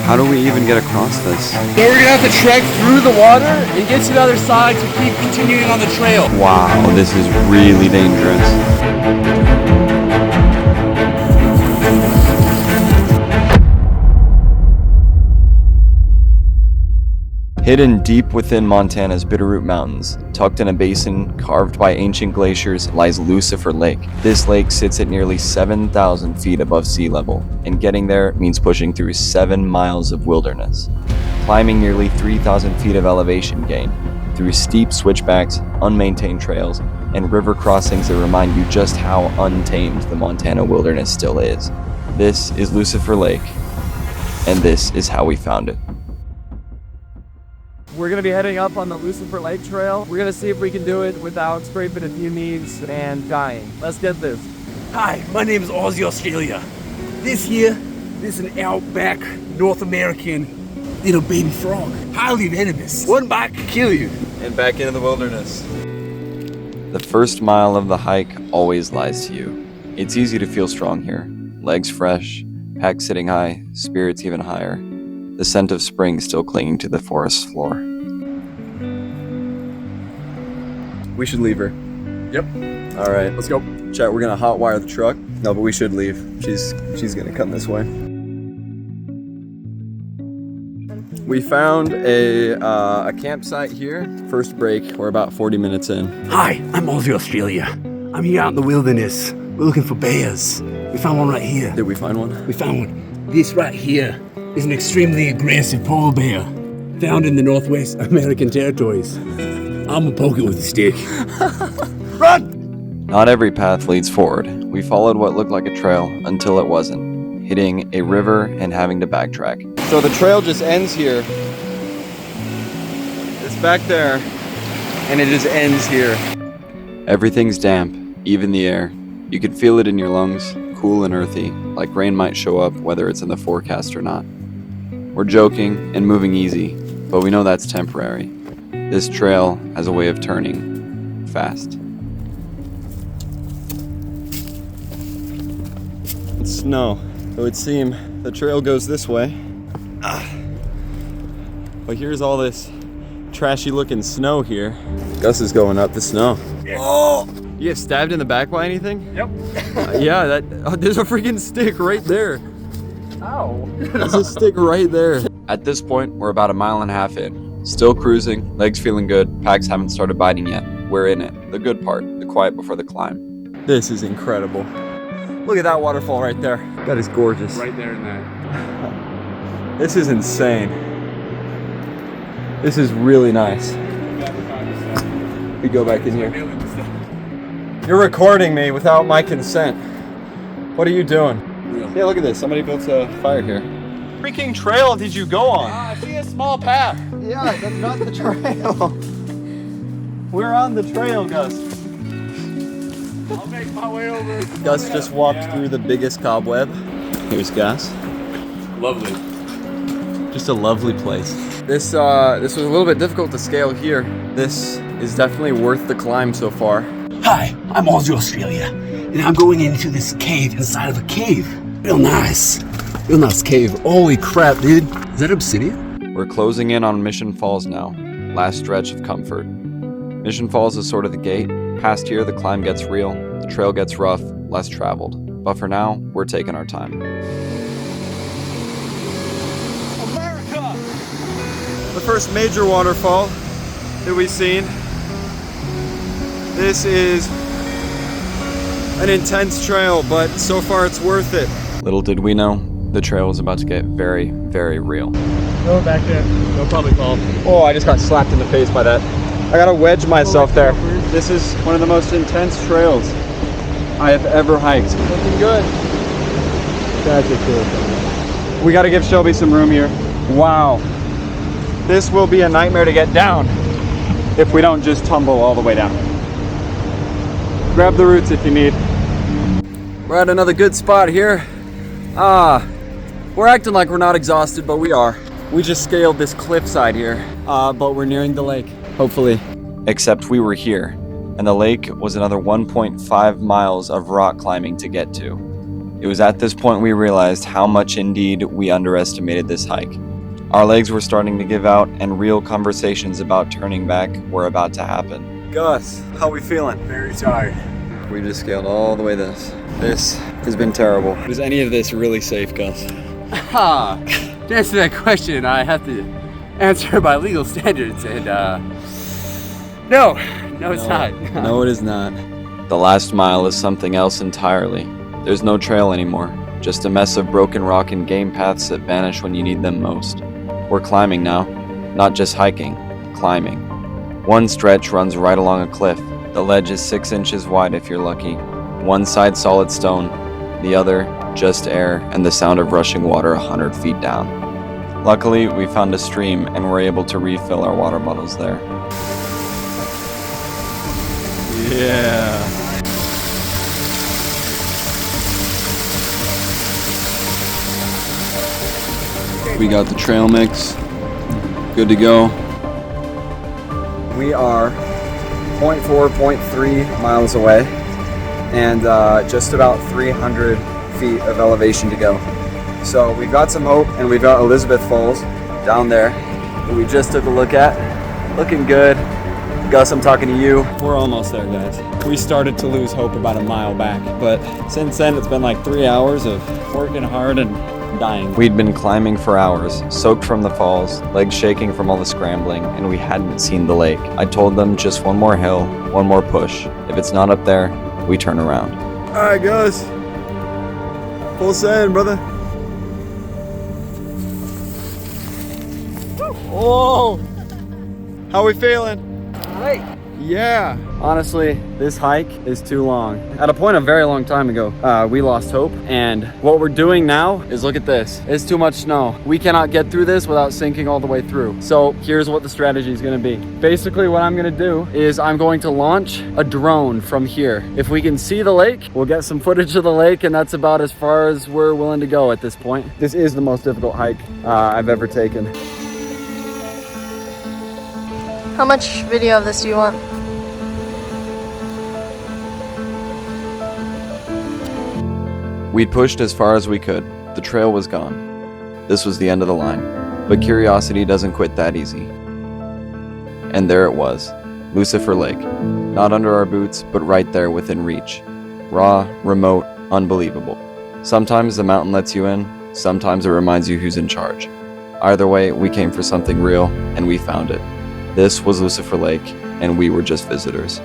How do we even get across this? So we're gonna have to trek through the water and get to the other side to keep continuing on the trail. Wow, this is really dangerous. Hidden deep within Montana's Bitterroot Mountains, tucked in a basin carved by ancient glaciers, lies Lucifer Lake. This lake sits at nearly 7,000 feet above sea level, and getting there means pushing through 7 miles of wilderness. Climbing nearly 3,000 feet of elevation gain, through steep switchbacks, unmaintained trails, and river crossings that remind you just how untamed the Montana wilderness still is. This is Lucifer Lake, and this is how we found it. We're gonna be heading up on the Lucifer Lake Trail. We're gonna see if we can do it without scraping a few knees and dying. Let's get this. Hi, my name is Aussie Australia. This here is an outback North American little baby frog. Highly venomous. One bite could kill you. And back into the wilderness. The first mile of the hike always lies to you. It's easy to feel strong here. Legs fresh, pack sitting high, spirits even higher. The scent of spring still clinging to the forest floor. We should leave her. Yep. All right. Let's go. Chat, we're gonna hotwire the truck. No, but we should leave. She's gonna come this way. We found a campsite here. First break. We're about 40 minutes in. Hi, I'm Aussie Australia. I'm here out in the wilderness. We're looking for bears. We found one right here. Did we find one? We found one. This right here is an extremely aggressive polar bear found in the Northwest American territories. I'm gonna poke it with a stick. Run! Not every path leads forward. We followed what looked like a trail until it wasn't, hitting a river and having to backtrack. So the trail just ends here. It's back there, and it just ends here. Everything's damp, even the air. You can feel it in your lungs, cool and earthy, like rain might show up whether it's in the forecast or not. We're joking and moving easy, but we know that's temporary. This trail has a way of turning fast. It's snow. It would seem the trail goes this way. But here's all this trashy looking snow here. Gus is going up the snow. Oh! You get stabbed in the back by anything? Yep. Yeah, there's a freaking stick right there. Ow. There's a stick right there. At this point, we're about 1.5 miles in. Still cruising, legs feeling good, packs haven't started biting yet. We're in it. The good part, the quiet before the climb. This is incredible. Look at that waterfall right there. That is gorgeous. Right there in that. This is insane. This is really nice. We go back in here. You're recording me without my consent. What are you doing? Yeah, look at this. Somebody built a fire here. Freaking trail did you go on? I see a small path. Yeah, that's not the trail. We're on the trail, Gus. I'll make my way over. Gus just walked through the biggest cobweb. Here's Gus. Lovely. Just a lovely place. This was a little bit difficult to scale here. This is definitely worth the climb so far. Hi, I'm Aussie Australia, and I'm going into this cave inside of a cave. Real nice cave. Holy crap, dude. Is that obsidian? We're closing in on Mission Falls now. Last stretch of comfort. Mission Falls is sort of the gate. Past here, the climb gets real. The trail gets rough, less traveled. But for now, we're taking our time. America! The first major waterfall that we've seen. This is an intense trail, but so far it's worth it. Little did we know, the trail was about to get very, very real. Go back there. They'll probably fall. Oh, I just got slapped in the face by that. I gotta wedge myself there. This is one of the most intense trails I have ever hiked. Looking good. That's a cool. We gotta give Shelby some room here. Wow. This will be a nightmare to get down if we don't just tumble all the way down. Grab the roots if you need. We're at another good spot here. We're acting like we're not exhausted, but we are. We just scaled this cliffside here, but we're nearing the lake, hopefully. Except we were here, and the lake was another 1.5 miles of rock climbing to get to. It was at this point we realized how much indeed we underestimated this hike. Our legs were starting to give out, and real conversations about turning back were about to happen. Gus, how we feeling? Very tired. We just scaled all the way this. This has been terrible. Is any of this really safe, Gus? To answer that question, I have to answer by legal standards, and no, it's not. No, it is not. The last mile is something else entirely. There's no trail anymore, just a mess of broken rock and game paths that vanish when you need them most. We're climbing now, not just hiking, climbing. One stretch runs right along a cliff. The ledge is 6 inches wide if you're lucky. One side solid stone, the other just air and the sound of rushing water 100 feet down. Luckily, we found a stream and were able to refill our water bottles there. Yeah. We got the trail mix. Good to go. We are 0.4, 0.3 miles away and just about 300 feet of elevation to go. So we've got some hope, and we've got Elizabeth Falls down there that we just took a look at. Looking good. Gus, I'm talking to you. We're almost there, guys. We started to lose hope about a mile back, but since then it's been like 3 hours of working hard and dying. We'd been climbing for hours, soaked from the falls, legs shaking from all the scrambling, and we hadn't seen the lake. I told them just one more hill, one more push. If it's not up there, we turn around. All right, Gus. Full send, brother. Oh, how we feeling? Right. Yeah. Honestly, this hike is too long. At a point a very long time ago, we lost hope, and what we're doing now is look at this. It's too much snow. We cannot get through this without sinking all the way through. So here's what the strategy is going to be. Basically, what I'm going to do is I'm going to launch a drone from here. If we can see the lake, we'll get some footage of the lake, and that's about as far as we're willing to go at this point. This is the most difficult hike I've ever taken. How much video of this do you want? We'd pushed as far as we could. The trail was gone. This was the end of the line. But curiosity doesn't quit that easy. And there it was, Lucifer Lake. Not under our boots, but right there within reach. Raw, remote, unbelievable. Sometimes the mountain lets you in, sometimes it reminds you who's in charge. Either way, we came for something real, and we found it. This was Lucifer Lake, and we were just visitors.